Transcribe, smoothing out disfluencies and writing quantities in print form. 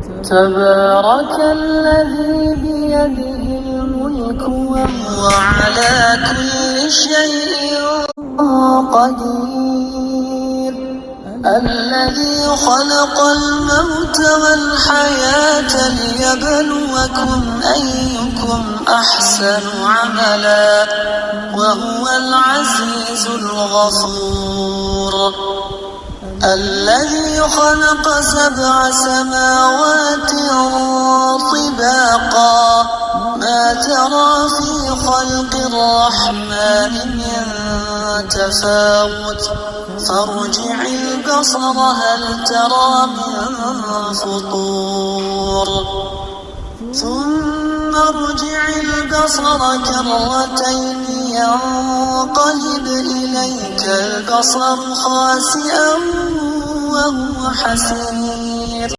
تبارك الذي بيده الملك وهو على كل شيء قدير الذي خلق الموت والحياة ليبلوكم أيكم أحسن عملا وهو العزيز الغفور الذي خلق 7 سماوات طباقا ما ترى في خلق الرحمن من تفاوت فارجع البصر هل ترى من فطور ثم ارجع البصر كرتين ينقلب إليك البصر خاسئا وهو حسير